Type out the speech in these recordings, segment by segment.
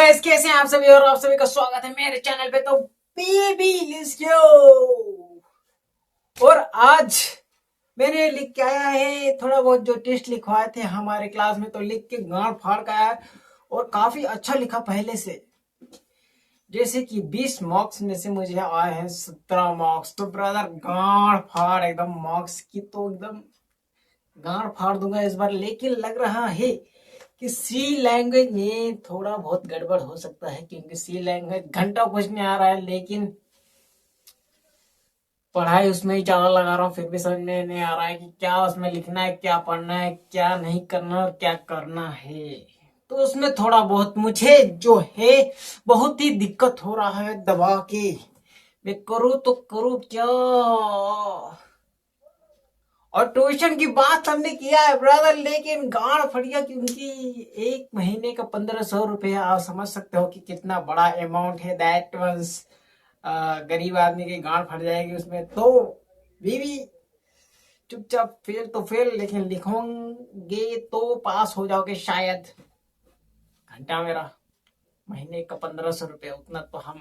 Guys, कैसे हैं आप सभी और आप सभी का स्वागत है मेरे चैनल पे। तो बेबी लिस्टो और आज मैंने लिख के आया है थोड़ा बहुत जो टेस्ट लिखवाए थे हमारे क्लास में, तो लिख के गाड़ फाड़ का आया और काफी अच्छा लिखा पहले से। जैसे कि 20 मार्क्स में से मुझे आए हैं 17 मार्क्स। तो ब्रदर गाड़ फाड़ एकदम मार्क्स की तो एकदम गाड़ फाड़ दूंगा इस बार। लेकिन लग रहा है कि सी लैंग्वेज में थोड़ा बहुत गड़बड़ हो सकता है, क्योंकि सी लैंग्वेज घंटा कुछ नहीं आ रहा है, लेकिन पढ़ाई उसमें ही ज्यादा लगा रहा हूँ, फिर भी समझ में नहीं आ रहा है कि क्या उसमें लिखना है, क्या पढ़ना है, क्या नहीं करना और क्या करना है। तो उसमें थोड़ा बहुत मुझे जो है बहुत ही दिक्कत हो रहा है दबा के। मैं करूँ तो करूँ क्या। और ट्यूशन की बात हमने किया है ब्रदर, लेकिन गाड़ फट गया, क्योंकि एक महीने का 1500 रुपया, आप समझ सकते हो कि कितना बड़ा अमाउंट है। दैट मींस गरीब आदमी की गाड़ फट जाएगी उसमें। तो बीवी चुपचाप फेल तो फेल, लेकिन लिखोगे तो पास हो जाओगे शायद। घंटा मेरा महीने का 1500 रुपया, उतना तो हम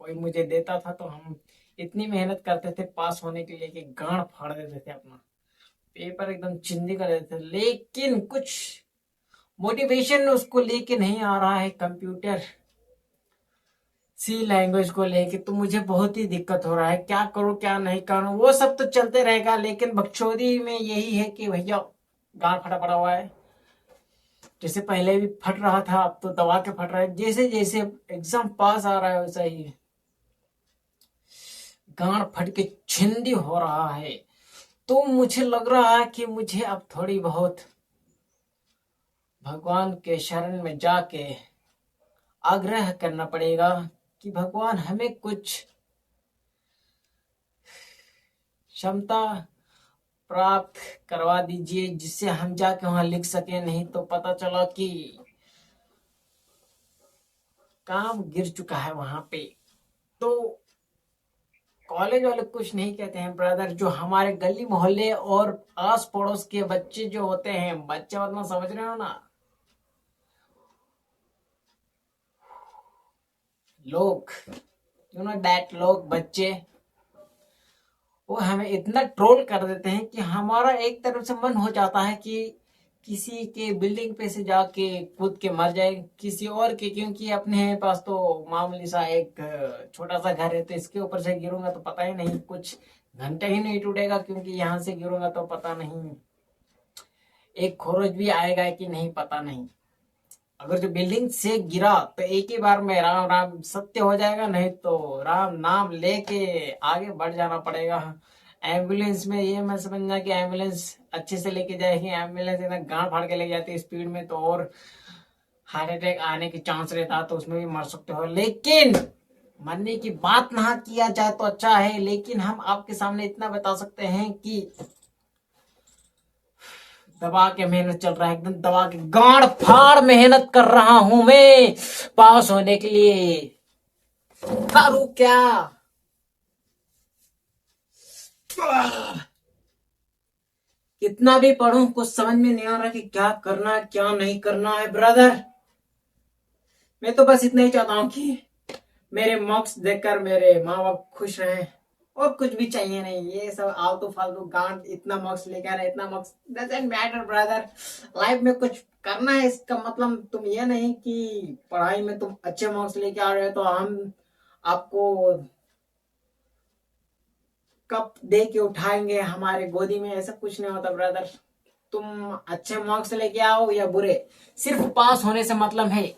कोई मुझे देता था तो हम इतनी मेहनत करते थे पास होने के लिए कि गाड़ फाड़ देते थे अपना, पेपर एकदम चिंदी कर देते थे। लेकिन कुछ मोटिवेशन उसको लेके नहीं आ रहा है कंप्यूटर सी लैंग्वेज को लेके। तो मुझे बहुत ही दिक्कत हो रहा है, क्या करूं क्या नहीं करूं। वो सब तो चलते रहेगा, लेकिन बकचोदी में यही है कि भैया गांड फटा पड़ा हुआ है। जैसे पहले भी फट रहा था, अब तो दबा के फट रहा है। जैसे जैसे एग्जाम पास आ रहा है वैसा ही गांड फट के छिंदी हो रहा है। तो मुझे लग रहा है कि मुझे अब थोड़ी बहुत भगवान के शरण में जाके आग्रह करना पड़ेगा कि भगवान हमें कुछ क्षमता प्राप्त करवा दीजिए, जिससे हम जाके वहां लिख सके। नहीं तो पता चला कि काम गिर चुका है वहां पे। तो कॉलेज वाले कुछ नहीं कहते हैं ब्रदर, जो हमारे गली मोहल्ले और आस पड़ोस के बच्चे जो होते हैं, बच्चे मतलब समझ रहे हो ना, लोग, यू नो दैट, लोग बच्चे, वो हमें इतना ट्रोल कर देते हैं कि हमारा एक तरफ से मन हो जाता है कि किसी के बिल्डिंग पे से जाके कूद के मर जाए, किसी और के, क्योंकि अपने पास तो मामूली सा एक छोटा सा घर है। तो इसके ऊपर से गिरूंगा तो पता ही नहीं, कुछ घंटे ही नहीं टूटेगा, क्योंकि यहाँ से गिरूंगा तो पता नहीं एक खरोच भी आएगा कि नहीं, पता नहीं। अगर जो बिल्डिंग से गिरा तो एक ही बार में राम राम सत्य हो जाएगा, नहीं तो राम नाम लेके आगे बढ़ जाना पड़ेगा। एम्बुलेंस में ये मत समझना कि एम्बुलेंस अच्छे से लेके जाएगी, एम्बुलेंस एकदम गांड फाड़ के लेके जाती है स्पीड में, तो और हार्ट अटैक आने की चांस रहता है, तो उसमें भी मर सकते हो। लेकिन मरने की बात ना किया जाए तो अच्छा है। लेकिन हम आपके सामने इतना बता सकते हैं कि दबा के मेहनत चल रहा है, एकदम दबा के गाड़ फाड़ मेहनत कर रहा हूं मैं पास होने के लिए। करूं क्या। कितना भी पढ़ूं कुछ समझ में नहीं आ रहा कि क्या करना है क्या नहीं करना है ब्रदर। मैं तो बस इतना ही चाहता हूं कि मेरे मार्क्स देखकर मेरे माँ बाप खुश रहें, और कुछ भी चाहिए नहीं। ये सब आलतू फालतू गांड, इतना मार्क्स लेके आ रहे, इतना marks doesn't matter brother. Life में कुछ करना है, इसका मतलब तुम ये नहीं कि पढ़ाई में तुम अच्छे मार्क्स लेके आ रहे हो तो हम आपको कप दे के उठाएंगे हमारे गोदी में। ऐसा कुछ नहीं होता ब्रदर। तुम अच्छे मार्क्स लेके आओ या बुरे, सिर्फ पास होने से मतलब है।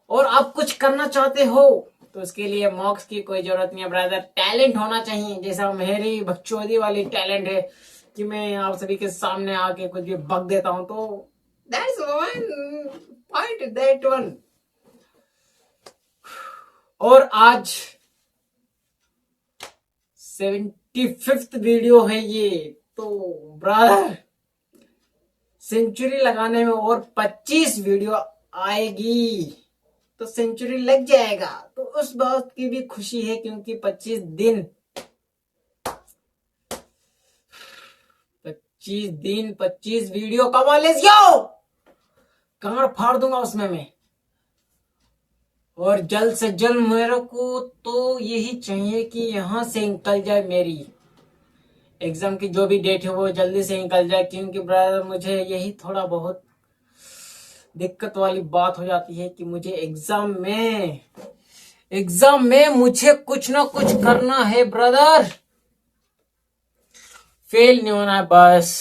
और आप कुछ करना चाहते हो तो उसके लिए मार्क्स की कोई जरूरत नहीं है ब्रदर। टैलेंट होना चाहिए, जैसा मेरी बकचोदी वाली टैलेंट है कि मैं आप सभी के सामने आके कुछ भी बक देता हूं। तो that's one point, that one. और आज 75th वीडियो है ये। तो ब्रदर सेंचुरी लगाने में और 25 वीडियो आएगी तो सेंचुरी लग जाएगा। तो उस बात की भी खुशी है, क्योंकि 25 दिन 25 वीडियो कमा ले, कहां फाड़ दूंगा उसमें मैं। और जल्द से जल्द मेरे को तो यही चाहिए कि यहाँ से निकल जाए, मेरी एग्जाम की जो भी डेट है वो जल्दी से निकल जाए, क्योंकि ब्रदर मुझे यही थोड़ा बहुत दिक्कत वाली बात हो जाती है कि मुझे एग्जाम में मुझे कुछ ना कुछ करना है ब्रदर, फेल नहीं होना है बस।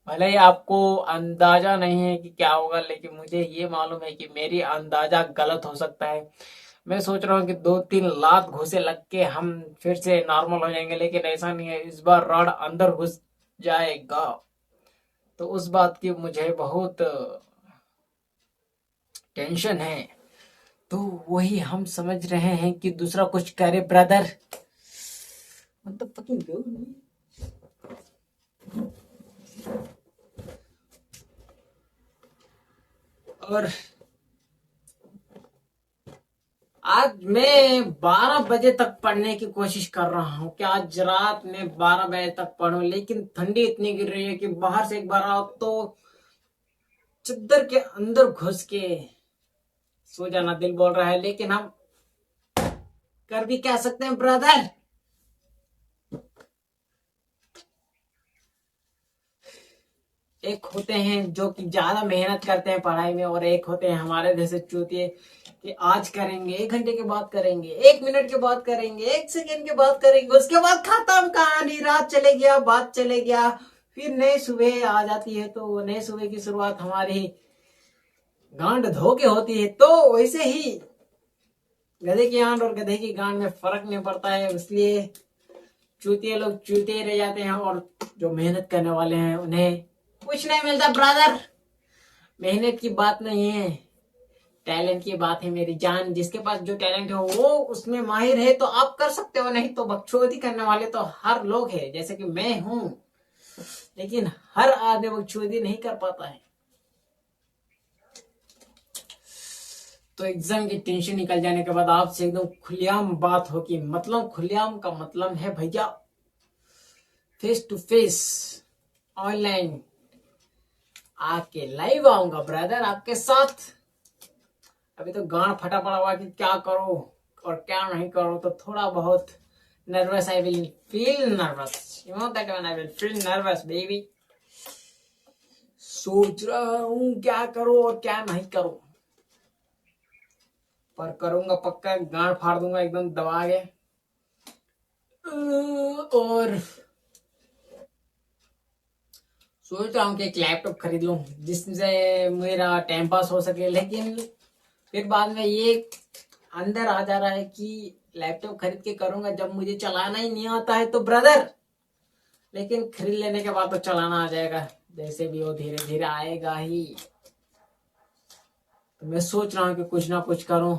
भले ही आपको अंदाजा नहीं है कि क्या होगा, लेकिन मुझे ये मालूम है कि मेरी अंदाजा गलत हो सकता है। मैं सोच रहा हूँ कि 2-3 लात घुसे लग के हम फिर से नॉर्मल हो जाएंगे, लेकिन ऐसा नहीं है, इस बार रॉड अंदर घुस जाएगा। तो उस बात की मुझे बहुत टेंशन है। तो वही हम समझ रहे हैं कि दूसरा कुछ करे ब्रदर, मतलब fucking go। और आज मैं 12 बजे तक पढ़ने की कोशिश कर रहा हूँ कि आज रात में 12 बजे तक पढूं, लेकिन ठंडी इतनी गिर रही है कि बाहर से एक बार आओ तो चद्दर के अंदर घुस के सो जाना दिल बोल रहा है, लेकिन हम कर भी क्या सकते हैं ब्रदर। एक होते हैं जो कि ज्यादा मेहनत करते हैं पढ़ाई में, और एक होते हैं हमारे जैसे चूतिए कि आज करेंगे, 1 घंटे के बाद करेंगे, 1 मिनट के बाद करेंगे, 1 सेकेंड के बाद करेंगे, उसके बाद खत्म कहानी, रात चले गया, बात चले गया, फिर नई सुबह आ जाती है। तो नई सुबह की शुरुआत हमारी गांड धो के होती है। तो वैसे ही गधे की आंट और गधे की गांड में फर्क नहीं पड़ता है, इसलिए चूतिए लोग चूतिए रह जाते हैं, और जो मेहनत करने वाले हैं उन्हें कुछ नहीं मिलता ब्रदर। मेहनत की बात नहीं है, टैलेंट की बात है मेरी जान। जिसके पास जो टैलेंट है वो उसमें माहिर है तो आप कर सकते हो, नहीं तो बकचोदी करने वाले तो हर लोग हैं, जैसे कि मैं हूं, लेकिन हर आदमी बकचोदी नहीं कर पाता है। तो एग्जाम की टेंशन निकल जाने के बाद आपसे एकदम खुलेआम बात होगी। मतलब खुलेआम का मतलब है भैया फेस टू फेस, ऑनलाइन आके लाइव आऊंगा ब्रदर आपके साथ। अभी तो गांड फटा पड़ा हुआ कि क्या करो और क्या नहीं करो, तो थोड़ा बहुत nervous, I will feel nervous, you know that when I will feel nervous baby. सोच रहा हूं क्या करूं और क्या नहीं करूं, पर करूंगा पक्का, गांड फाड़ दूंगा एकदम दबा के। और सोच रहा हूँ कि एक लैपटॉप खरीद लूं जिससे मेरा टाइम पास हो सके, लेकिन फिर बाद में ये अंदर आ जा रहा है कि लैपटॉप खरीद के करूंगा जब मुझे चलाना ही नहीं आता है तो ब्रदर, लेकिन खरीद लेने के बाद तो चलाना आ जाएगा, जैसे भी हो धीरे धीरे आएगा ही। तो मैं सोच रहा हूँ कि कुछ ना कुछ करूं,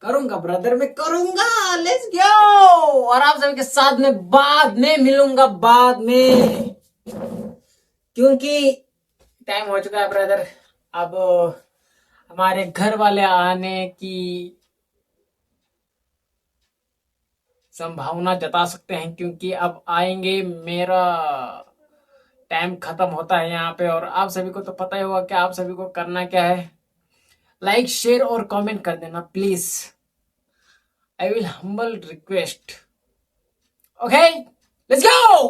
करूंगा ब्रदर, मैं करूंगा, लेट्स गो। और आप सभी के साथ में बाद में मिलूंगा, बाद में, क्योंकि टाइम हो चुका है ब्रदर। अब हमारे घर वाले आने की संभावना जता सकते हैं, क्योंकि अब आएंगे, मेरा टाइम खत्म होता है यहाँ पे। और आप सभी को तो पता ही होगा कि आप सभी को करना क्या है, लाइक शेयर और कमेंट कर देना please, I will humble request. Okay, let's go.